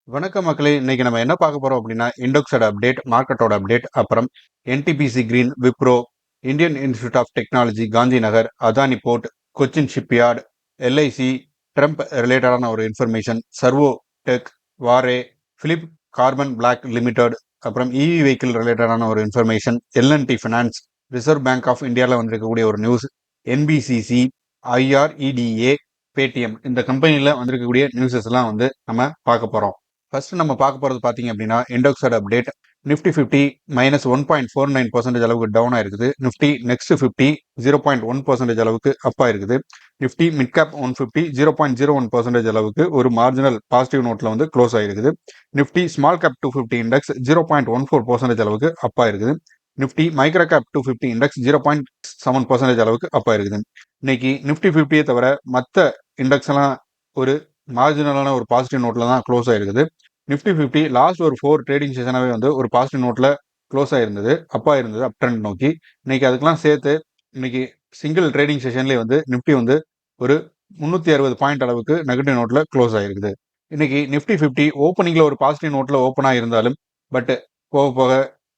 வணக்கம் மக்களே. இன்னைக்கு நம்ம என்ன பார்க்க போறோம் அப்படின்னா, இண்டெக்ஸோட அப்டேட், மார்க்கெட்டோட அப்டேட், அப்புறம் NTPC green, Wipro, Indian institute of technology, Gandhinagar, Adani port, Cochin shipyard, LIC, Trump ரிலேட்டடான ஒரு information, servo tech, Waaree, Philip carbon black limited, அப்புறம் இவி வெஹிக்கிள் ரிலேட்டடான ஒரு information, LNT finance, Reserve Bank of இந்தியாவில் வந்திருக்கக்கூடிய ஒரு நியூஸ், என்பிசிசி, ஐஆர்இடிஏ, பேடிஎம் இந்த கம்பெனியில் வந்திருக்கக்கூடிய நியூஸஸ் எல்லாம் வந்து நம்ம பார்க்க போறோம். ஃபர்ஸ்ட் நம்ம பார்க்க போகிறது பார்த்தீங்க அப்படின்னா இண்டெக்ஸோட அப்டேட். நிஃப்டி 50 -1.49% அளவுக்கு டவுன் ஆயிருக்குது. நிஃப்டி நெக்ஸ்ட் 50 0.1% அளவுக்கு அப் ஆயிருக்குது. நிஃப்டி மிட் கேப் 150 0.01% அளவுக்கு ஒரு மார்ஜினல் பாசிட்டிவ் நோட்ல வந்து க்ளோஸ் ஆயிருக்குது. நிஃப்டி ஸ்மால் கேப் 250 இண்டெக்ஸ் 0.14% அளவுக்கு அப் ஆயிருக்குது. நிஃப்டி மைக்ரோ கேப் 250 இண்டெக்ஸ் 0.7% அளவுக்கு அப் ஆயிருக்குது. இன்னைக்கு நிஃப்டி 50 தவிர மற்ற இண்டெக்ஸ் எல்லாம் ஒரு மார்ஜினலான ஒரு பாசிட்டிவ் நோட்ல தான் க்ளோஸ் ஆயிருக்குது. நிஃப்டி 50 லாஸ்ட் ஒரு 4 ட்ரேடிங் செஷனாவே வந்து ஒரு பாசிட்டிவ் நோட்ல க்ளோஸ் ஆயிருந்தது, அப்பா இருந்தது அப் ட்ரெண்ட் நோக்கி. இன்னைக்கு அதுக்கெல்லாம் சேர்த்து இன்னைக்கு சிங்கிள் ட்ரேடிங் செஷன்லேயே வந்து நிஃப்டி வந்து ஒரு 360 பாயிண்ட் அளவுக்கு நெகட்டிவ் நோட்ல க்ளோஸ் ஆயிருக்குது. இன்னைக்கு நிஃப்டி 50 ஓப்பனிங்ல ஒரு பாசிட்டிவ் நோட்ல ஓப்பன் ஆயிருந்தாலும் பட் போக போக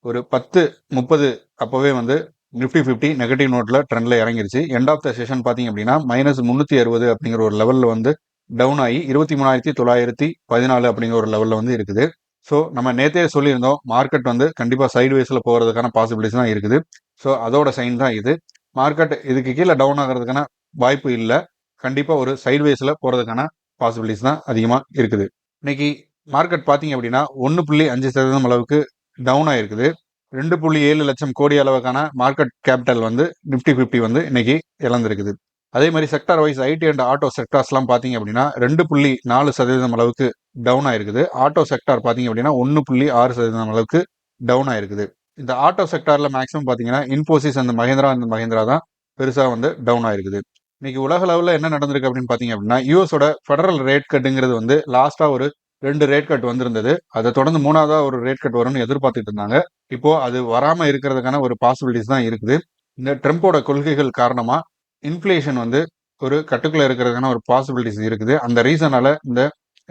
ஒரு 10-30 அப்பவே வந்து நிஃப்டி 50 நெகட்டிவ் நோட்ல ட்ரெண்ட்ல இறங்கிருச்சு. எண்ட் ஆஃப் த செஷன் பார்த்தீங்க அப்படின்னா -360 அப்படிங்கிற ஒரு லெவல்ல வந்து டவுன் ஆகி 23,914 அப்படிங்கிற ஒரு லெவல்ல வந்து இருக்குது. ஸோ நம்ம நேத்தே சொல்லியிருந்தோம், மார்க்கெட் வந்து கண்டிப்பாக சைட்வேஸில் போகிறதுக்கான பாசிபிலிட்டிஸ் தான் இருக்குது. ஸோ அதோட சைன் தான் இது. மார்க்கெட் இதுக்கு கீழே டவுன் ஆகிறதுக்கான வாய்ப்பு இல்லை. கண்டிப்பாக ஒரு சைட்வேஸில் போகிறதுக்கான பாசிபிலிட்டிஸ் தான் அதிகமாக இருக்குது. இன்னைக்கு மார்க்கெட் பார்த்தீங்க அப்படின்னா 1.5% அளவுக்கு டவுன் ஆயிருக்குது. 2.7 லட்சம் கோடி அளவுக்கான மார்க்கெட் கேபிட்டல் வந்து நிஃப்டி 50 வந்து இன்னைக்கு இழந்திருக்குது. அதே மாதிரி sector wise IT and auto செக்டார்ஸ்லாம் பார்த்தீங்க அப்படின்னா 2.4% அளவுக்கு டவுன் ஆயிருக்குது. ஆட்டோ செக்டார் பார்த்தீங்க அப்படின்னா 1.6% அளவுக்கு டவுன் ஆயிருக்குது. இந்த ஆட்டோ செக்டார்ல மேக்ஸிமம் பார்த்தீங்கன்னா இன்ஃபோசிஸ் அந்த மஹேந்திரா தான் பெருசாக வந்து டவுன் ஆயிருக்குது. இன்னைக்கு உலக லெவலில் என்ன நடந்திருக்கு அப்படின்னு பார்த்தீங்க அப்படின்னா யூஎஸோட ஃபெடரல் ரேட் கட்டுங்கிறது வந்து லாஸ்டா ஒரு 2 ரேட் கட் வந்திருந்தது. அதை தொடர்ந்து 3ஆவதா ஒரு ரேட் கட் வரும்னு எதிர்பார்த்துட்டு இருந்தாங்க. இப்போ அது வராம இருக்கிறதுக்கான ஒரு பாசிபிலிட்டிஸ் தான் இருக்குது. இந்த ட்ரம்போட கொள்கைகள் காரணமா இன்ஃப்ளேஷன் வந்து ஒரு கட்டுக்குள்ள இருக்கிறதுக்கான ஒரு பாசிபிலிட்டிஸ் இருக்குது. அந்த ரீசனால இந்த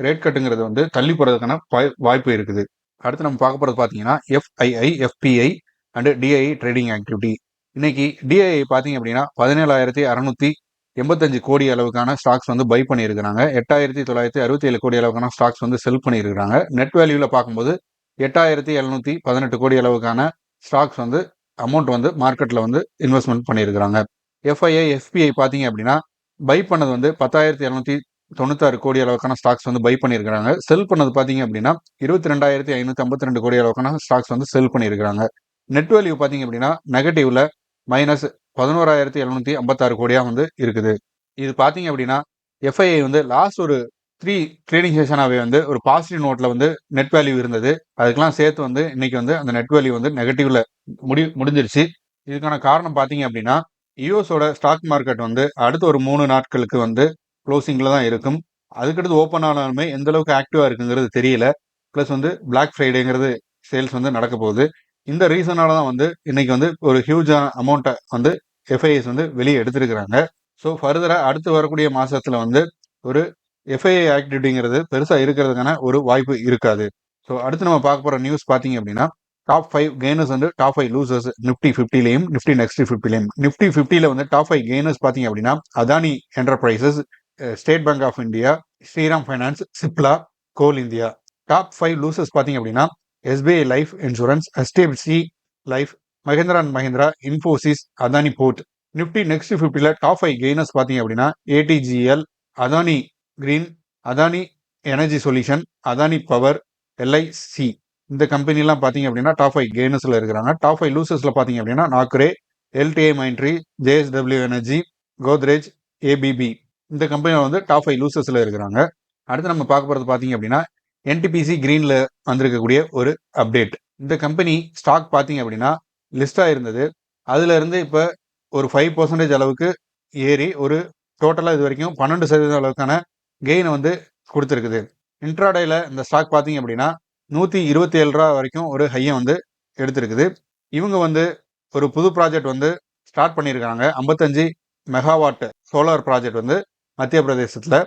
ரேட் கட்டுங்கிறது வந்து தள்ளி போறதுக்கான வாய்ப்பு இருக்குது. அடுத்து நம்ம பார்க்க போறது பார்த்தீங்கன்னா FII, FII and DII trading activity. இன்னைக்கு டிஐ பார்த்தீங்க அப்படின்னா 17,685 கோடி அளவுக்கான ஸ்டாக்ஸ் வந்து பை பண்ணியிருக்கிறாங்க. 8,967 கோடி அளவுக்கான ஸ்டாக்ஸ் வந்து செல் பண்ணியிருக்கிறாங்க. நெட் வேல்யூவில் பார்க்கும்போது 8,718 கோடி அளவுக்கான ஸ்டாக்ஸ் வந்து அமௌண்ட் வந்து மார்க்கெட்டில் வந்து இன்வெஸ்ட்மெண்ட் பண்ணியிருக்கிறாங்க. எஃப்ஐஐ, எஃபிஐ பார்த்தீங்க அப்படின்னா பை பண்ணது வந்து 10,296 கோடி அளவுக்கான ஸ்டாக்ஸ் வந்து பை பண்ணியிருக்கிறாங்க. செல் பண்ணது பார்த்தீங்க அப்படின்னா 22,552 கோடி அளவுக்கான ஸ்டாக்ஸ் வந்து செல் பண்ணியிருக்கிறாங்க. நெட் வேல்யூ பார்த்தீங்க அப்படின்னா நெகட்டிவ்ல -11,756 கோடியா வந்து இருக்குது. இது பார்த்தீங்க அப்படின்னா எஃப்ஐஐ வந்து லாஸ்ட் ஒரு 3 ட்ரேடிங் செஷனாகவே வந்து ஒரு பாசிட்டிவ் நோட்ல வந்து நெட் வேல்யூ இருந்தது. அதுக்கெல்லாம் சேர்த்து வந்து இன்னைக்கு வந்து அந்த நெட் வேல்யூ வந்து நெகட்டிவ்ல முடிஞ்சிருச்சு. இதுக்கான காரணம் பார்த்தீங்க அப்படின்னா யூஎஸோட ஸ்டாக் மார்க்கெட் வந்து அடுத்த ஒரு 3 நாட்களுக்கு வந்து க்ளோசிங்கில் தான் இருக்கும். அதுக்கடுத்து ஓப்பன் ஆனாலுமே எந்த அளவுக்கு ஆக்டிவாக இருக்குங்கிறது தெரியல. ப்ளஸ் வந்து பிளாக் ஃப்ரைடேங்கிறது சேல்ஸ் வந்து நடக்க போகுது. இந்த ரீசனால தான் வந்து இன்னைக்கு வந்து ஒரு ஹியூஜான அமௌண்ட்டை வந்து எஃப்ஐஎஸ் வந்து வெளியே எடுத்திருக்கிறாங்க. ஸோ ஃபர்தராக அடுத்து வரக்கூடிய மாதத்தில் வந்து ஒரு எஃப்ஐஐ ஆக்டிவிட்டிங்கிறது பெருசாக இருக்கிறதுக்கான ஒரு வாய்ப்பு இருக்காது. ஸோ அடுத்து நம்ம பார்க்க போகிற நியூஸ் பார்த்தீங்க அப்படின்னா டாப் 5 கெய்னர்ஸ் வந்து டாப் 5 லூசர்ஸ் நிஃப்டி 50லையும் நிஃப்டி நெக்ஸ்ட் 50லையும். நிஃப்டி 50ல வந்து டாப் 5 கெய்னர்ஸ் பார்த்தீங்க அப்படின்னா Adani Enterprises, State Bank of India, Shriram Finance, Cipla, Coal India. Top 5 losers பார்த்தீங்க அப்படின்னா SBI Life Insurance, HDFC Life, Mahindra and Mahindra, Infosys, Adani Port. Nifty Next 50ல டாப் 5 கெய்னர்ஸ் பார்த்தீங்க அப்படின்னா ATGL, Adani Green, Adani Energy Solution, Adani Power, LIC. இந்த கம்பெனிலாம் பார்த்தீங்க அப்படின்னா டாப் 5 கெய்னர்ஸ்ல இருக்கிறாங்க. டாப் 5 லூசர்ஸ்ல பார்த்தீங்க அப்படின்னா Naukri, LTI Mindtree, JSW Energy, Godrej, ABB. இந்த கம்பெனியில் வந்து டாப் 5 லூசர்ஸ்ல இருக்கிறாங்க. அடுத்து நம்ம பார்க்க போகிறது பார்த்தீங்க அப்படின்னா என்டிபிசி கிரீன்ல வந்திருக்கக்கூடிய ஒரு அப்டேட். இந்த கம்பெனி ஸ்டாக் பார்த்தீங்க அப்படின்னா லிஸ்டாக இருந்தது. அதுல இருந்து இப்போ ஒரு 5% அளவுக்கு ஏறி ஒரு டோட்டலாக இது வரைக்கும் 12% அளவுக்கான கெயினை வந்து கொடுத்துருக்குது. இன்ட்ராடேல இந்த ஸ்டாக் பார்த்தீங்க அப்படின்னா 127 ரூபா வரைக்கும் ஒரு ஹையை வந்து எடுத்திருக்குது. இவங்க வந்து ஒரு புது ப்ராஜெக்ட் வந்து ஸ்டார்ட் பண்ணியிருக்காங்க. 55 மெகாவாட் சோலார் ப்ராஜெக்ட் வந்து மத்திய பிரதேசத்தில்.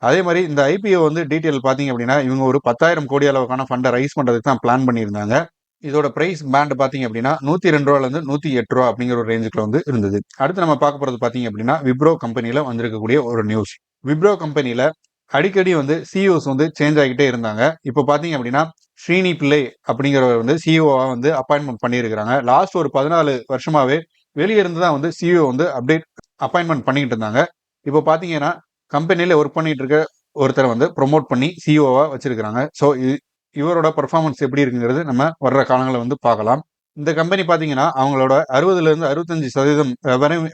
அதே மாதிரி இந்த ஐபிஓ வந்து டீட்டெயில் பார்த்தீங்க அப்படின்னா இவங்க ஒரு 10,000 கோடி அளவுக்கான ஃபண்டை ரைஸ் பண்ணுறதுக்கு தான் பிளான் பண்ணியிருந்தாங்க. இதோட பிரைஸ் பேண்ட் பார்த்தீங்க அப்படின்னா ₹102 ₹108 அப்படிங்கிற ஒரு ரேஞ்சுக்குள்ள வந்து இருந்தது. அடுத்து நம்ம பார்க்க போகிறது பார்த்தீங்க அப்படின்னா விப்ரோ கம்பெனியில் வந்திருக்கக்கூடிய ஒரு நியூஸ். விப்ரோ கம்பெனியில் அடிக்கடி வந்து சிஇஓஸ் வந்து சேஞ்ச் ஆகிட்டே இருந்தாங்க. இப்போ பார்த்தீங்க அப்படின்னா ஸ்ரீனி பிள்ளை அப்படிங்கிறவர் வந்து சிஇஓவா வந்து அப்பாயின்மெண்ட் பண்ணியிருக்கிறாங்க. லாஸ்ட் ஒரு 14 வருஷமாவே வெளியே இருந்து தான் வந்து சிஇஓ வந்து அப்பாயின்மெண்ட் பண்ணிக்கிட்டு இருந்தாங்க. இப்போ பார்த்தீங்கன்னா கம்பெனியில் ஒர்க் பண்ணிட்டு இருக்க ஒருத்தரை வந்து ப்ரொமோட் பண்ணி சிஇஓவா வச்சிருக்கிறாங்க. ஸோ இவரோட பர்ஃபார்மன்ஸ் எப்படி இருக்குங்கிறது நம்ம வர்ற காலங்களில் வந்து பார்க்கலாம். இந்த கம்பெனி பார்த்தீங்கன்னா அவங்களோட 60% 65%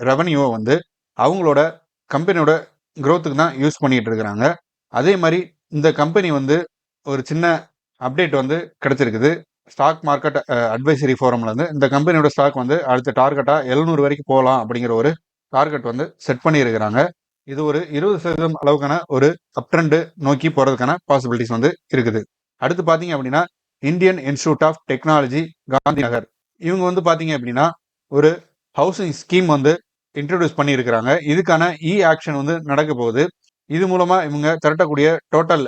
ரெவன்யூவை வந்து அவங்களோட கம்பெனியோட growthக்கு தான் யூஸ் பண்ணிட்டு இருக்கிறாங்க. அதே மாதிரி இந்த கம்பெனி வந்து ஒரு சின்ன அப்டேட் வந்து கிடைச்சிருக்குது. ஸ்டாக் மார்க்கெட் அட்வைசரி ஃபோரம்ல இருந்து இந்த கம்பெனியோட ஸ்டாக் வந்து அடுத்த டார்கெட்டா 700 வரைக்கும் போகலாம் அப்படிங்கிற ஒரு டார்கெட் வந்து செட் பண்ணியிருக்கிறாங்க. இது ஒரு 20% அளவுக்கான ஒரு அப் ட்ரெண்ட் நோக்கி போறதுக்கான பாசிபிலிட்டிஸ் வந்து இருக்குது. அடுத்து பார்த்தீங்க அப்படின்னா Indian institute of technology Gandhinagar, இவங்க வந்து பார்த்தீங்க அப்படின்னா ஒரு ஹவுசிங் ஸ்கீம் வந்து இன்ட்ரடியூஸ் பண்ணியிருக்கிறாங்க. இதுக்கான ஆக்ஷன் வந்து நடக்க போகுது. இது மூலமா இவங்க திரட்டக்கூடிய டோட்டல்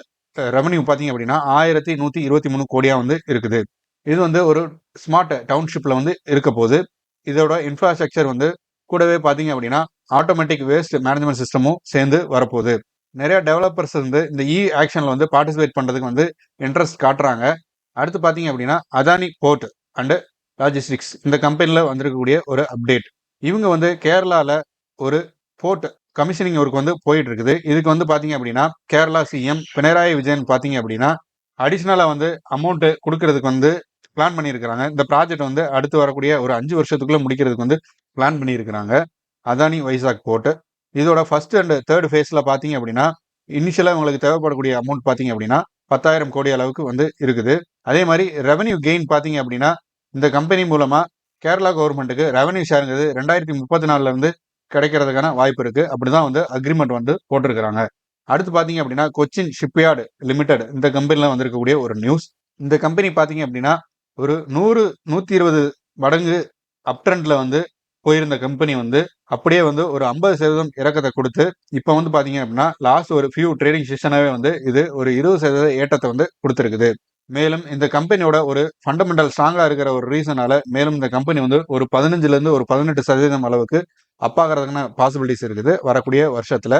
ரெவன்யூ பார்த்தீங்க அப்படின்னா 1123 கோடியா வந்து இருக்குது. இது வந்து ஒரு ஸ்மார்ட் டவுன்ஷிப்ல வந்து இருக்க போகுது. இதோட இன்ஃப்ராஸ்ட்ரக்சர் வந்து கூடவே பார்த்தீங்க அப்படின்னா ஆட்டோமேட்டிக் வேஸ்ட் மேனேஜ்மெண்ட் சிஸ்டமும் சேர்ந்து வரப்போகுது. நிறைய டெவலப்பர்ஸ் வந்து இந்த ஆக்ஷன்ல வந்து பார்ட்டிசிபேட் பண்றதுக்கு வந்து இன்ட்ரெஸ்ட் காட்டுறாங்க. அடுத்து பார்த்தீங்க அப்படின்னா அதானி போர்ட் அண்ட் லாஜிஸ்டிக்ஸ் இந்த கம்பெனியில் வந்திருக்கக்கூடிய ஒரு அப்டேட். இவங்க வந்து கேரளால ஒரு போர்ட் கமிஷனிங் ஒர்க் வந்து போயிட்டு இருக்குது. இதுக்கு வந்து பார்த்தீங்க அப்படின்னா கேரளா சிஎம் பினராயி விஜயன் பார்த்தீங்க அப்படின்னா அடிஷ்னலாக வந்து அமௌண்ட் கொடுக்கறதுக்கு வந்து பிளான் பண்ணியிருக்கிறாங்க. இந்த ப்ராஜெக்ட் வந்து அடுத்து வரக்கூடிய ஒரு 5 வருஷத்துக்குள்ள முடிக்கிறதுக்கு வந்து பிளான் பண்ணியிருக்கிறாங்க. அதானி வைசாக் போர்ட் இதோட ஃபர்ஸ்ட் அண்ட் தேர்ட் ஃபேஸ்ல பார்த்தீங்க அப்படின்னா இனிஷியலாக உங்களுக்கு தேவைப்படக்கூடிய அமௌண்ட் பார்த்தீங்க அப்படின்னா 10,000 கோடி அளவுக்கு வந்து இருக்குது. அதே மாதிரி ரெவன்யூ கெயின் பார்த்தீங்க அப்படின்னா இந்த கம்பெனி மூலமா கேரளா கவர்மெண்ட்டுக்கு ரெவன்யூ ஷேருங்கிறது 2034 இருந்து கிடைக்கிறதுக்கான வாய்ப்பு இருக்கு. அப்படிதான் வந்து அக்ரிமெண்ட் வந்து போட்டிருக்கிறாங்க. அடுத்து பார்த்தீங்க அப்படின்னா கொச்சின் ஷிப்யார்டு லிமிடெட் இந்த கம்பெனில வந்திருக்கக்கூடிய ஒரு நியூஸ். இந்த கம்பெனி பார்த்தீங்க அப்படின்னா ஒரு 100-120 மடங்கு அப் ட்ரெண்ட்ல வந்து போயிருந்த கம்பெனி வந்து அப்படியே வந்து ஒரு 50% இறக்கத்தை கொடுத்து இப்போ வந்து பார்த்தீங்க அப்படின்னா லாஸ்ட் ஒரு ஃபியூ ட்ரேடிங் செஷனாவே வந்து இது ஒரு 20% ஏற்றத்தை வந்து கொடுத்துருக்குது. மேலும் இந்த கம்பெனியோட ஒரு ஃபண்டமெண்டல் ஸ்ட்ராங்கா இருக்கிற ஒரு ரீசனால மேலும் இந்த கம்பெனி வந்து ஒரு 15லேருந்து ஒரு 18% அளவுக்கு அப்பாகிறதுக்கான பாசிபிலிட்டிஸ் இருக்குது வரக்கூடிய வருஷத்துல.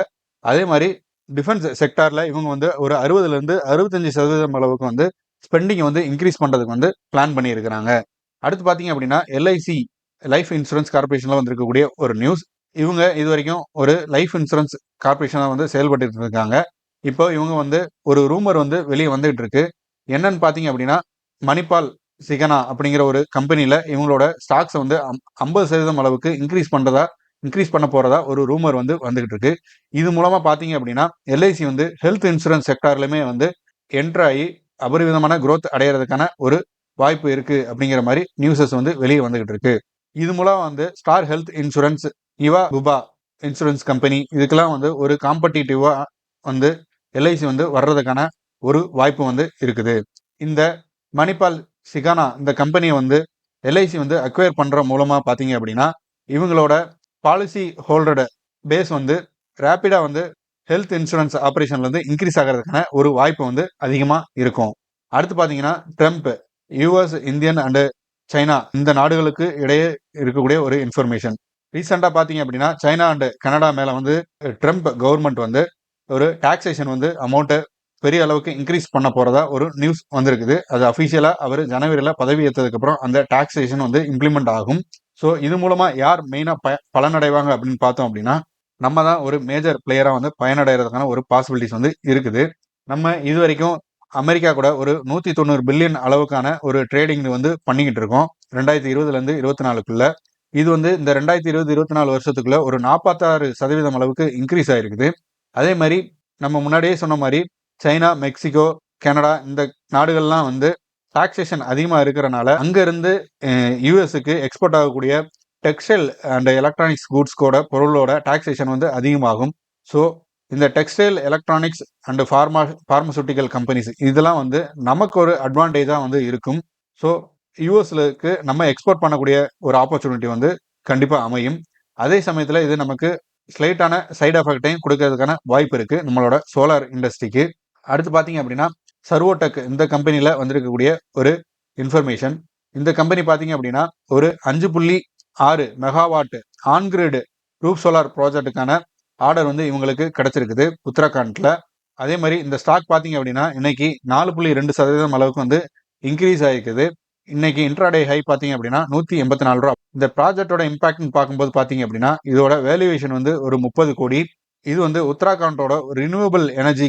அதே மாதிரி டிஃபென்ஸ் செக்டார்ல இவங்க வந்து ஒரு 60லேருந்து 65% அளவுக்கு வந்து ஸ்பெண்டிங் வந்து இன்க்ரீஸ் பண்றதுக்கு வந்து பிளான் பண்ணியிருக்கிறாங்க. அடுத்து பார்த்தீங்க அப்படின்னா எல்ஐசி லைஃப் இன்சூரன்ஸ் கார்பரேஷன்ல வந்திருக்கக்கூடிய ஒரு நியூஸ். இவங்க இது வரைக்கும் ஒரு லைஃப் இன்சூரன்ஸ் கார்பரேஷனாக வந்து செயல்பட்டு இருக்காங்க. இப்போ இவங்க வந்து ஒரு ரூமர் வந்து வெளியே வந்துகிட்டு இருக்கு. என்னன்னு பார்த்தீங்க அப்படின்னா மணிபால் சிகனா அப்படிங்கிற ஒரு கம்பெனியில் இவங்களோட ஸ்டாக்ஸை வந்து 50% அளவுக்கு இன்க்ரீஸ் பண்ண போறதா ஒரு ரூமர் வந்து வந்துகிட்டு இருக்கு. இது மூலமா பார்த்தீங்க அப்படின்னா எல்ஐசி வந்து ஹெல்த் இன்சூரன்ஸ் செக்டார்லையுமே வந்து என்ட்ரு ஆகி அபரிவிதமான growth அடையிறதுக்கான ஒரு வாய்ப்பு இருக்கு அப்படிங்கிற மாதிரி நியூஸஸ் வந்து வெளியே வந்துகிட்டு இருக்கு. இது மூலம் வந்து ஸ்டார் ஹெல்த் இன்சூரன்ஸ், இவா புபா இன்சூரன்ஸ் கம்பெனி இதுக்கெல்லாம் வந்து ஒரு காம்படிட்டிவா வந்து எல்ஐசி வந்து வர்றதுக்கான ஒரு வாய்ப்பு வந்து இருக்குது. இந்த மணிபால் சிகானா இந்த கம்பெனியை வந்து எல்ஐசி வந்து அக்வயர் பண்ற மூலமா பார்த்தீங்க அப்படின்னா இவங்களோட பாலிசி ஹோல்டரோட பேஸ் வந்து ரேப்பிடா வந்து ஹெல்த் இன்சூரன்ஸ் ஆப்ரேஷன்ல இருந்து இன்க்ரீஸ் ஆகிறதுக்கான ஒரு வாய்ப்பு வந்து அதிகமா இருக்கும். அடுத்து பார்த்தீங்கன்னா Trump US, Indian and China இந்த நாடுகளுக்கு இடையே இருக்கக்கூடிய ஒரு இன்ஃபர்மேஷன். ரீசெண்டாக பார்த்தீங்க அப்படின்னா சைனா அண்ட் கனடா மேலே வந்து ட்ரம்ப் கவர்மெண்ட் வந்து ஒரு டாக்ஸேஷன் வந்து அமௌண்ட்டை பெரிய அளவுக்கு இன்க்ரீஸ் பண்ண போறதா ஒரு நியூஸ் வந்திருக்குது. அது அஃபிஷியலாக அவர் ஜனவரியில் பதவி ஏற்றதுக்கு அப்புறம் அந்த டாக்ஸேஷன் வந்து இம்ப்ளிமெண்ட் ஆகும். ஸோ இது மூலமா யார் மெயினாக பலனடைவாங்க அப்படின்னு பார்த்தோம் அப்படின்னா நம்ம தான் ஒரு மேஜர் பிளேயராக வந்து பயனடைகிறதுக்கான ஒரு பாசிபிலிட்டிஸ் வந்து இருக்குது. நம்ம இது வரைக்கும் அமெரிக்கா கூட ஒரு 190 பில்லியன் அளவுக்கான ஒரு ட்ரேடிங் வந்து பண்ணிக்கிட்டு இருக்கோம் 2020லேருந்து 24க்குள்ள. இது வந்து இந்த 2020-24 வருஷத்துக்குள்ள ஒரு 46% அளவுக்கு இன்க்ரீஸ் ஆயிருக்குது. அதே மாதிரி நம்ம முன்னாடியே சொன்ன மாதிரி சைனா, மெக்சிகோ, கனடா இந்த நாடுகள்லாம் வந்து டாக்ஸேஷன் அதிகமாக இருக்கிறனால அங்கேருந்து யூஎஸ்க்கு எக்ஸ்போர்ட் ஆகக்கூடிய டெக்ஸ்டைல் அண்ட் எலக்ட்ரானிக்ஸ் கூட்ஸ்கோட பொருளோட டாக்ஸேஷன் வந்து அதிகமாகும். ஸோ இந்த textile, electronics and pharmaceutical companies இதெல்லாம் வந்து நமக்கு ஒரு அட்வான்டேஜாக வந்து இருக்கும். ஸோ யூஎஸ்க்கு நம்ம எக்ஸ்போர்ட் பண்ணக்கூடிய ஒரு ஆப்பர்ச்சுனிட்டி வந்து கண்டிப்பாக அமையும். அதே சமயத்தில் இது நமக்கு ஸ்லைட்டான சைடு எஃபெக்ட்டையும் கொடுக்கறதுக்கான வாய்ப்பு இருக்கு நம்மளோட சோலார் இண்டஸ்ட்ரிக்கு. அடுத்து பார்த்தீங்க அப்படின்னா சர்வோடெக் இந்த கம்பெனியில் வந்திருக்கக்கூடிய ஒரு இன்ஃபர்மேஷன். இந்த கம்பெனி பார்த்தீங்க அப்படின்னா ஒரு 5.6 மெகாவாட் ஆன்கிரிட் ரூப் சோலார் ப்ராஜெக்ட்டுக்கான ஆர்டர் வந்து இவங்களுக்கு கிடைச்சிருக்குது உத்தரகாண்ட்ல. அதே மாதிரி இந்த ஸ்டாக் பார்த்தீங்க அப்படின்னா இன்னைக்கு 4.2% அளவுக்கு வந்து இன்க்ரீஸ் ஆகிருக்குது. இன்னைக்கு இன்ட்ராடே ஹை பார்த்தீங்க அப்படின்னா 184 ரூபா. இந்த ப்ராஜெக்டோட இம்பாக்ட்னு பார்க்கும்போது பார்த்தீங்க அப்படின்னா இதோட வேல்யூவேஷன் வந்து ஒரு 30 கோடி. இது வந்து உத்தராகண்டோட ரினியூவபிள் எனர்ஜி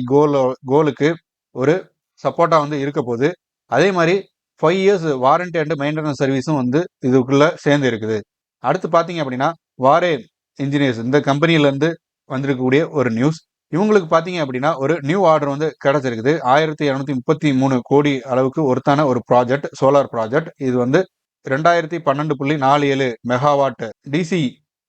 கோலுக்கு ஒரு சப்போர்ட்டா வந்து இருக்க போகுது. அதே மாதிரி 5 இயர்ஸ் வாரண்டி அண்ட் மெயின்டெனன்ஸ் சர்வீஸும் வந்து இதுக்குள்ள சேர்ந்து இருக்குது. அடுத்து பார்த்தீங்க அப்படின்னா வாரே இன்ஜினியர்ஸ் இந்த கம்பெனில இருந்து வந்திருக்கக்கூடிய ஒரு நியூஸ். இவங்களுக்கு பார்த்தீங்க அப்படின்னா ஒரு நியூ ஆர்டர் வந்து கிடைச்சிருக்குது. 1233 கோடி அளவுக்கு ஒருத்தான ஒரு ப்ராஜெக்ட், சோலார் ப்ராஜெக்ட். இது வந்து 2012.47 மெகாவாட் டிசி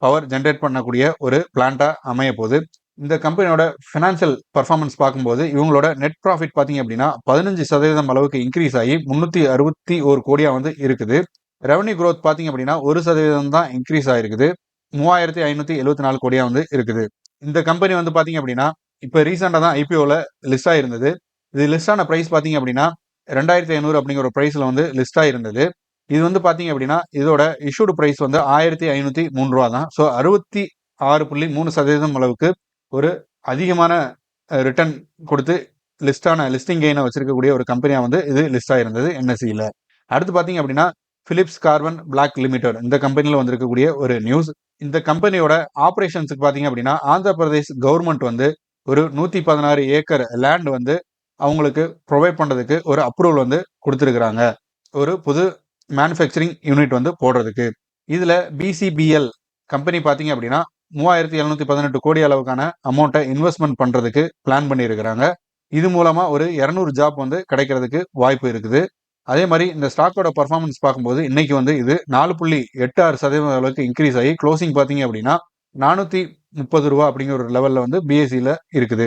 பவர் ஜென்ரேட் பண்ணக்கூடிய ஒரு பிளான்ட்டா அமைய போகுது. இந்த கம்பெனியோட ஃபினான்ஷியல் பர்ஃபார்மன்ஸ் பார்க்கும்போது இவங்களோட நெட் ப்ராஃபிட் பார்த்தீங்க அப்படின்னா 15% அளவுக்கு இன்க்ரீஸ் ஆகி 361 கோடியா வந்து இருக்குது. ரெவன்யூ growth பார்த்தீங்க அப்படின்னா 1% தான் இன்க்ரீஸ் ஆயிருக்குது. 3574 கோடியா வந்து இருக்குது. இந்த கம்பெனி வந்து பார்த்தீங்க அப்படின்னா இப்போ ரீசெண்டாக தான் ஐபிஓவில் லிஸ்ட் ஆயிருந்தது. இது லிஸ்ட் ஆன ப்ரைஸ் பார்த்தீங்க அப்படின்னா 2500 அப்படிங்கிற ஒரு ப்ரைஸில் வந்து லிஸ்ட் ஆயிருந்தது. இது வந்து பார்த்தீங்க அப்படின்னா இதோட இஷ்யூடு ப்ரைஸ் வந்து 1503 ரூபா தான். ஸோ 66.3% அளவுக்கு ஒரு அதிகமான ரிட்டர்ன் கொடுத்து லிஸ்டிங் கெயினை வச்சிருக்கக்கூடிய ஒரு கம்பெனியாக வந்து இது லிஸ்ட் ஆயிருந்தது என்எஸ்சியில். அடுத்து பார்த்தீங்க அப்படின்னா பிலிப்ஸ் கார்பன் பிளாக் லிமிடெட் இந்த கம்பெனியில் வந்திருக்கக்கூடிய ஒரு நியூஸ். இந்த கம்பெனியோட ஆப்ரேஷன்ஸுக்கு பார்த்தீங்க அப்படின்னா ஆந்திர பிரதேஷ் கவர்மெண்ட் வந்து ஒரு 116 ஏக்கர் லேண்ட் வந்து அவங்களுக்கு ப்ரொவைட் பண்ணுறதுக்கு ஒரு அப்ரூவல் வந்து கொடுத்துருக்குறாங்க, ஒரு புது மேனுஃபேக்சரிங் யூனிட் வந்து போடுறதுக்கு. இதில் பிசிபிஎல் கம்பெனி பார்த்தீங்க அப்படின்னா 3718 கோடி அளவுக்கான அமௌண்ட்டை இன்வெஸ்ட்மெண்ட் பண்ணுறதுக்கு பிளான் பண்ணியிருக்கிறாங்க. இது மூலமாக ஒரு 200 ஜாப் வந்து கிடைக்கிறதுக்கு வாய்ப்பு இருக்குது. அதே மாதிரி இந்த ஸ்டாக்கோட பர்ஃபார்மன்ஸ் பார்க்கும்போது இன்னைக்கு வந்து இது 4.86% அளவுக்கு இன்க்ரீஸ் ஆகி க்ளோசிங் பார்த்தீங்க அப்படின்னா 430 ரூபா அப்படிங்கிற ஒரு லெவலில் வந்து பிஎஸ்சியில் இருக்குது.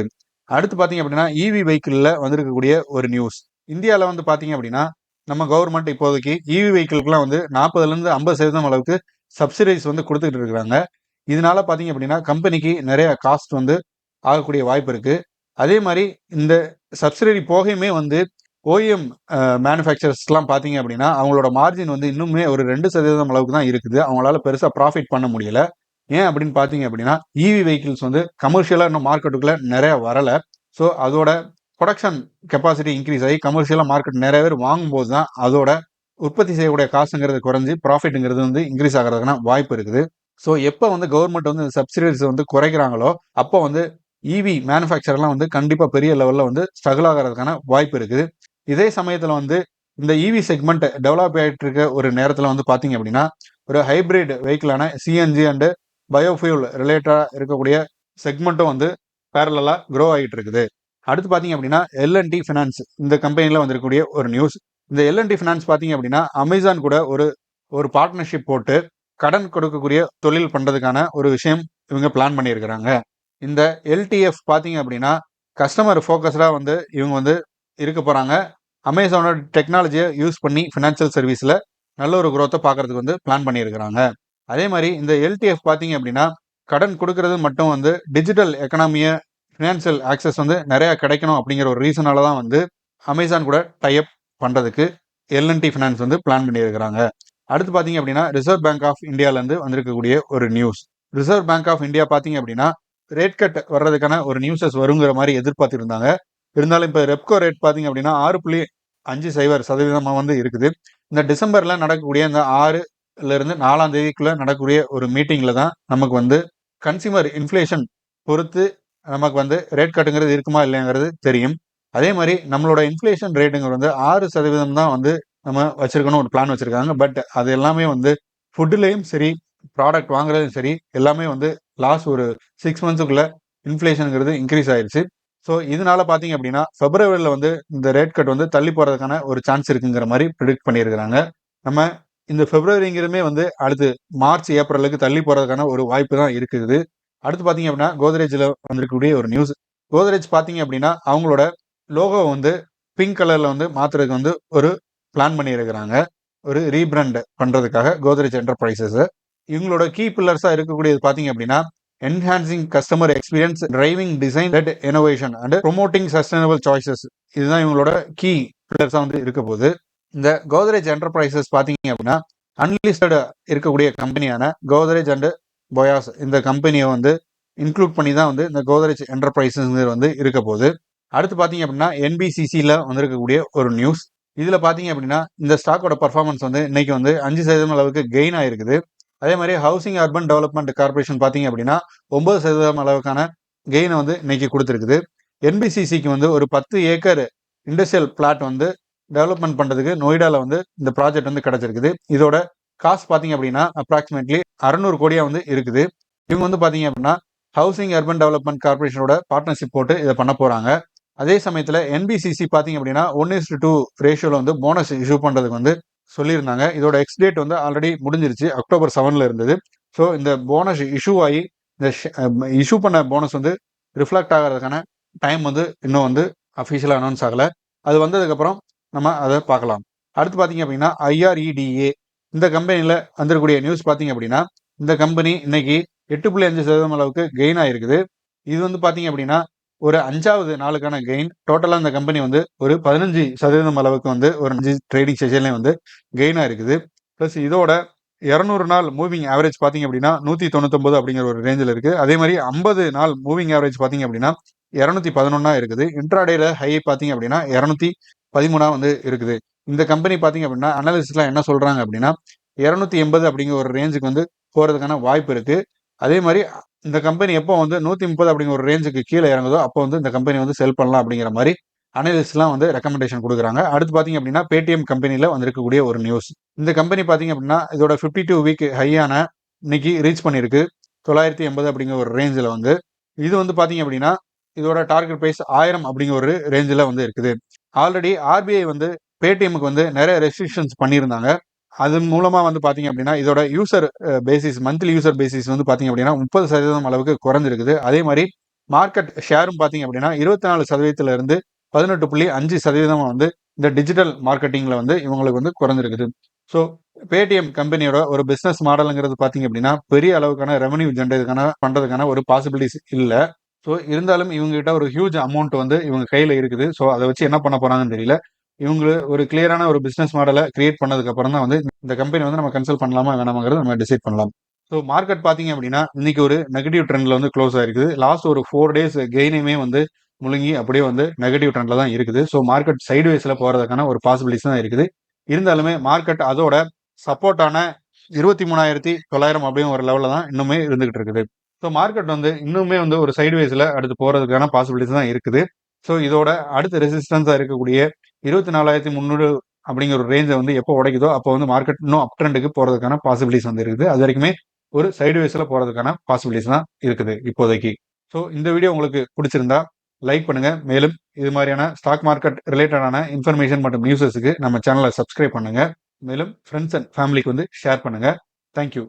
அடுத்து பார்த்தீங்க அப்படின்னா இவி வெஹிக்கிளில் வந்திருக்கக்கூடிய ஒரு நியூஸ். இந்தியாவில் வந்து பார்த்தீங்க அப்படின்னா நம்ம கவர்மெண்ட் இப்போதைக்கு இவி வெஹிக்கிளுக்குலாம் வந்து 40% 50% அளவுக்கு சப்சிடைஸ் வந்து கொடுத்துட்டு இருக்கிறாங்க. இதனால பார்த்தீங்க அப்படின்னா கம்பெனிக்கு நிறைய காஸ்ட் வந்து ஆகக்கூடிய வாய்ப்பு இருக்கு. அதே மாதிரி இந்த சப்சிடரி போகையுமே வந்து ஓஎம் மேனுஃபேக்சரர்ஸ்லாம் பார்த்தீங்க அப்படின்னா அவங்களோட மார்ஜின் வந்து இன்னுமே ஒரு 2% அளவுக்கு தான் இருக்குது. அவங்களால பெருசாக ப்ராஃபிட் பண்ண முடியல. ஏன் அப்படின்னு பார்த்தீங்க அப்படின்னா இவி வெஹிக்கிள்ஸ் வந்து கமர்ஷியலாக இன்னும் மார்க்கெட்டுக்குள்ளே நிறைய வரலை. ஸோ அதோட ப்ரொடக்ஷன் கெப்பாசிட்டி இன்க்ரீஸ் ஆகி கமர்ஷியலாக மார்க்கெட் நிறைய பேர் வாங்கும்போது தான் அதோட உற்பத்தி செய்யக்கூடிய காசுங்கிறது குறைஞ்சி ப்ராஃபிட்டுங்கிறது வந்து இன்க்ரீஸ் ஆகிறதுக்கான வாய்ப்பு இருக்குது. ஸோ எப்போ வந்து கவர்மெண்ட் வந்து சப்சிடிஸ் வந்து குறைக்கிறாங்களோ அப்போ வந்து இவி மேனுஃபேக்சர்லாம் வந்து கண்டிப்பாக பெரிய லெவலில் வந்து ஸ்ட்ரகிள் ஆகிறதுக்கான வாய்ப்பு இருக்குது. இதே சமயத்தில் வந்து இந்த இவி செக்மெண்ட் டெவலப் ஆகிட்டு இருக்க ஒரு நேரத்தில் வந்து பார்த்தீங்க அப்படின்னா ஒரு ஹைபிரிட் வெஹிக்கிளான சிஎன்ஜி அண்டு பயோஃபியூல் ரிலேட்டடாக இருக்கக்கூடிய செக்மெண்ட்டும் வந்து பேரலாக க்ரோ ஆகிட்டு இருக்குது. அடுத்து பார்த்தீங்க அப்படின்னா எல்என்டி ஃபினான்ஸ் இந்த கம்பெனியில் வந்திருக்கக்கூடிய ஒரு நியூஸ். இந்த எல்என்டி ஃபினான்ஸ் பார்த்தீங்க அப்படின்னா அமேசான் கூட ஒரு பார்ட்னர்ஷிப் போட்டு கடன் கொடுக்கக்கூடிய தொழில் பண்ணுறதுக்கான ஒரு விஷயம் இவங்க பிளான் பண்ணியிருக்கிறாங்க. இந்த எல்டிஎஃப் பார்த்தீங்க அப்படின்னா கஸ்டமர் ஃபோக்கஸ்டாக வந்து இவங்க வந்து இருக்க போகிறாங்க. அமேசானோட டெக்னாலஜியை யூஸ் பண்ணி ஃபினான்ஷியல் சர்வீஸில் நல்ல ஒரு குரோத்தை பார்க்கறதுக்கு வந்து பிளான் பண்ணியிருக்கிறாங்க. அதே மாதிரி இந்த எல்டிஎஃப் பார்த்தீங்க அப்படின்னா கடன் கொடுக்கறது மட்டும் வந்து டிஜிட்டல் எக்கனாமியை ஃபினான்ஷியல் ஆக்சஸ் வந்து நிறையா கிடைக்கணும் அப்படிங்கிற ஒரு ரீசனால தான் வந்து அமேசான் கூட டைப் பண்ணுறதுக்கு எல்என்டி ஃபினான்ஸ் வந்து பிளான் பண்ணியிருக்கிறாங்க. அடுத்து பார்த்தீங்க அப்படின்னா ரிசர்வ் பேங்க் ஆஃப் இந்தியாவிலேருந்து வந்திருக்கக்கூடிய ஒரு news. Reserve Bank of India பார்த்தீங்க அப்படின்னா ரேட் கட் வர்றதுக்கான ஒரு நியூஸஸ் வருங்கிற மாதிரி எதிர்பார்த்துருந்தாங்க. இருந்தாலும் இப்போ ரெப்கோ ரேட் பார்த்தீங்க அப்படின்னா 6.50% வந்து இருக்குது. இந்த டிசம்பரில் நடக்கக்கூடிய இந்த 6லேருந்து 4ஆம் தேதிக்குள்ளே நடக்கக்கூடிய ஒரு மீட்டிங்கில் தான் நமக்கு வந்து கன்சியூமர் இன்ஃப்ளேஷன் பொறுத்து நமக்கு வந்து ரேட் கட்டுங்கிறது இருக்குமா இல்லைங்கிறது தெரியும். அதே மாதிரி நம்மளோட இன்ஃப்ளேஷன் ரேட்டுங்கிறது வந்து 6% தான் வந்து நம்ம வச்சிருக்கணும் ஒரு பிளான் வச்சிருக்காங்க. பட் அது எல்லாமே வந்து ஃபுட்டுலேயும் சரி ப்ராடக்ட் வாங்குறதும் சரி எல்லாமே வந்து லாஸ்ட் ஒரு 6 மந்த்ஸுக்குள்ளே இன்ஃப்ளேஷனுங்கிறது இன்க்ரீஸ் ஆயிடுச்சு. ஸோ இதனால பார்த்தீங்க அப்படின்னா பிப்ரவரியில் வந்து இந்த ரேட் கட் வந்து தள்ளி போகிறதுக்கான ஒரு சான்ஸ் இருக்குங்கிற மாதிரி ப்ரிடிக்ட் பண்ணியிருக்கிறாங்க. நம்ம இந்த பிப்ரவரிங்கிறதுமே வந்து அடுத்து மார்ச் ஏப்ரலுக்கு தள்ளி போகிறதுக்கான ஒரு வாய்ப்பு தான் இருக்குது. அடுத்து பார்த்தீங்க அப்படின்னா கோத்ரேஜில் வந்திருக்கக்கூடிய ஒரு நியூஸ். கோத்ரேஜ் பார்த்தீங்க அப்படின்னா அவங்களோட லோகோ வந்து பிங்க் கலரில் வந்து மாற்றுறதுக்கு வந்து ஒரு பிளான் பண்ணியிருக்கிறாங்க, ஒரு ரீபிராண்ட் பண்ணுறதுக்காக கோத்ரேஜ் என்டர்பிரைசஸ். இவங்களோட கீ பில்லர்ஸாக இருக்கக்கூடியது பார்த்தீங்க அப்படின்னா enhancing customer experience, driving design let innovation and promoting sustainable choices. இதுதான் இவங்களோட கீ பில்லர்ஸா வந்து இருக்க போகுது. இந்த கோத்ரேஜ் என்டர்பிரைசஸ் பாத்தீங்க அப்படின்னா அன்லிஸ்டட் இருக்கக்கூடிய கம்பெனியான கோத்ரேஜ் அண்ட் போயாஸ் இந்த கம்பெனியை வந்து இன்க்ளூட் பண்ணி தான் வந்து இந்த கோத்ரேஜ் என்டர்பிரைசஸ் வந்து இருக்க போகுது. அடுத்து பாத்தீங்க அப்படின்னா என்பிசிசியில் வந்திருக்கக்கூடிய ஒரு நியூஸ். இதுல பாத்தீங்க அப்படின்னா இந்த ஸ்டாக்கோட பர்ஃபார்மன்ஸ் வந்து இன்னைக்கு வந்து 5% அளவுக்கு கெயின் ஆயிருக்குது. அதே மாதிரி ஹவுசிங் அர்பன் டெவலப்மெண்ட் கார்பரேஷன் பாத்தீங்க அப்படின்னா 9% அளவுக்கான கெயினை வந்து இன்னைக்கு கொடுத்துருக்குது. என்பிசிசிக்கு வந்து ஒரு 10 ஏக்கர் இண்டஸ்ட்ரியல் பிளாட் வந்து டெவலப்மெண்ட் பண்றதுக்கு நொய்டால வந்து இந்த ப்ராஜெக்ட் வந்து கிடைச்சிருக்குது. இதோட காஸ்ட் பாத்தீங்க அப்படின்னா அப்ராக்சிமேட்லி 600 கோடியா வந்து இருக்குது. இவங்க வந்து பாத்தீங்க அப்படின்னா ஹவுசிங் அர்பன் டெவலப்மெண்ட் கார்பரேஷனோட பார்ட்னர்ஷிப் போட்டு இதை பண்ண போறாங்க. அதே சமயத்தில் என்பிசிசி பார்த்தீங்க அப்படின்னா 1:2 ரேஷியோவில் வந்து போனஸ் இஷ்யூ பண்ணுறதுக்கு வந்து சொல்லியிருந்தாங்க. இதோட எக்ஸ் டேட் வந்து ஆல்ரெடி முடிஞ்சிருச்சு, October 7 இருந்தது. ஸோ இந்த போனஸ் இஷ்யூ ஆகி இந்த இஷ்யூ பண்ண போனஸ் வந்து ரிஃப்ளெக்ட் ஆகிறதுக்கான டைம் வந்து இன்னும் வந்து அஃபிஷியலாக அனௌன்ஸ் ஆகலை. அது வந்ததுக்கப்புறம் நம்ம அதை பார்க்கலாம். அடுத்து பார்த்தீங்க அப்படின்னா IREDA இந்த கம்பெனியில் வந்திருக்கக்கூடிய நியூஸ் பார்த்தீங்க அப்படின்னா இந்த கம்பெனி இன்னைக்கு 8.5% அளவுக்கு கெயின் ஆயிருக்குது. இது வந்து பார்த்தீங்க அப்படின்னா ஒரு 5வது நாளுக்கான கெயின். டோட்டலாக இந்த கம்பெனி வந்து ஒரு 15% அளவுக்கு வந்து ஒரு 5 ட்ரேடிங் செஷன்லேயும் வந்து கெயினாக இருக்குது. ப்ளஸ் இதோட 200 நாள் மூவிங் ஆவரேஜ் பார்த்தீங்க அப்படின்னா 199 அப்படிங்கிற ஒரு ரேஞ்சில் இருக்குது. அதே மாதிரி 50 நாள் மூவிங் ஆவரேஜ் பார்த்தீங்க அப்படின்னா 211 இருக்குது. இன்ட்ராடேல ஹை பார்த்தீங்க அப்படின்னா 213 வந்து இருக்குது. இந்த கம்பெனி பார்த்தீங்க அப்படின்னா அனாலிசிஸ்லாம் என்ன சொல்கிறாங்க அப்படின்னா 280 அப்படிங்கிற ஒரு ரேஞ்சுக்கு வந்து போகிறதுக்கான வாய்ப்பு இருக்குது. அதே மாதிரி இந்த கம்பெனி எப்போ வந்து 130 அப்படிங்கிற ஒரு ரேஞ்சுக்கு கீழே இறங்குதோ அப்போ வந்து இந்த கம்பெனி வந்து செல் பண்ணலாம் அப்படிங்கிற மாதிரி அனலிஸ்ட்லாம் வந்து ரெக்கமெண்டேஷன் கொடுக்குறாங்க. அடுத்து பார்த்தீங்க அப்படின்னா பேடிஎம் கம்பெனியில் வந்திருக்கக்கூடிய ஒரு நியூஸ். இந்த கம்பெனி பார்த்தீங்க அப்படின்னா இதோட 52 வீக் ஹையான இன்னைக்கு ரீச் பண்ணியிருக்கு 980 அப்படிங்கிற ஒரு ரேஞ்சில் வந்து. இது வந்து பார்த்தீங்க அப்படின்னா இதோட டார்கெட் ப்ரைஸ் 1000 அப்படிங்கிற ஒரு ரேஞ்சில் வந்து இருக்குது. ஆல்ரெடி ஆர்பிஐ வந்து பேடிஎம்முக்கு வந்து நிறைய ரெஸ்ட்ரிக்ஷன்ஸ் பண்ணியிருந்தாங்க. அது மூலமா வந்து பாத்தீங்க அப்படின்னா இதோட user basis monthly user basis வந்து பாத்தீங்க அப்படின்னா 30% அளவுக்கு குறைஞ்சிருக்குது. அதே மாதிரி மார்க்கெட் ஷேரும் பாத்தீங்க அப்படின்னா 24% இருந்து 18.5% வந்து இந்த டிஜிட்டல் மார்க்கெட்டிங்ல வந்து இவங்களுக்கு வந்து குறைஞ்சிருக்குது. ஸோ பேடிஎம் கம்பெனியோட ஒரு பிசினஸ் மாடலுங்கிறது பாத்தீங்க அப்படின்னா பெரிய அளவுக்கான ரெவன்யூ ஜென்ரேட் பண்றதுக்கான ஒரு பாசிபிலிட்டிஸ் இல்லை. ஸோ இருந்தாலும் இவங்க கிட்ட ஒரு ஹியூஜ் அமௌண்ட் வந்து இவங்க கையில இருக்குது. ஸோ அதை வச்சு என்ன பண்ண போறாங்கன்னு தெரியல. இவங்க ஒரு கிளியரான ஒரு பிசினஸ் மாடலை கிரியேட் பண்ணதுக்கு அப்புறம் தான் வந்து இந்த கம்பெனி வந்து நம்ம கன்சல்ட் பண்ணலாமா வேணாமாங்கிறது நம்ம டிசைட் பண்ணலாம். ஸோ மார்க்கெட் பார்த்தீங்க அப்படின்னா இன்னைக்கு ஒரு நெகட்டிவ் ட்ரெண்ட்ல வந்து க்ளோஸ் ஆயிருக்குது. லாஸ்ட் ஒரு 4 டேஸ் கெயினுமே வந்து முழுங்கி அப்படியே வந்து நெகட்டிவ் ட்ரெண்ட்ல தான் இருக்குது. ஸோ மார்க்கெட் சைட்வேஸ்ல போறதுக்கான ஒரு பாசிபிலிட்டிஸ் தான் இருக்குது. இருந்தாலுமே மார்க்கெட் அதோட சப்போர்ட்டான 23,900 அப்படிங்கிற ஒரு லெவலில் தான் இன்னுமே இருந்துகிட்டு இருக்குது. ஸோ மார்க்கெட் வந்து இன்னுமே வந்து ஒரு சைட்வேஸ்ல அடுத்து போறதுக்கான பாசிபிலிட்டிஸ் தான் இருக்குது. ஸோ இதோட அடுத்த ரெசிஸ்டன்ஸா இருக்கக்கூடிய 24,300 அப்படிங்கிற ஒரு ரேஞ்சை வந்து எப்போ உடைக்குதோ அப்போ வந்து மார்க்கெட் இன்னும் அப் ட்ரெண்டுக்கு போறதுக்கான பாசிபிலிட்டிஸ் வந்து இருக்குது. அது வரைக்குமே ஒரு சைட்வேஸ்ல போறதுக்கான பாசிபிலிட்டிஸ் தான் இருக்குது இப்போதைக்கு. ஸோ இந்த வீடியோ உங்களுக்கு பிடிச்சிருந்தா லைக் பண்ணுங்க. மேலும் இது மாதிரியான ஸ்டாக் மார்க்கெட் ரிலேட்டடான இன்ஃபர்மேஷன் மற்றும் நியூஸஸுக்கு நம்ம சேனலை சப்ஸ்கிரைப் பண்ணுங்க. மேலும் ஃப்ரெண்ட்ஸ் அண்ட் ஃபேமிலிக்கு வந்து ஷேர் பண்ணுங்க. தேங்க்யூ.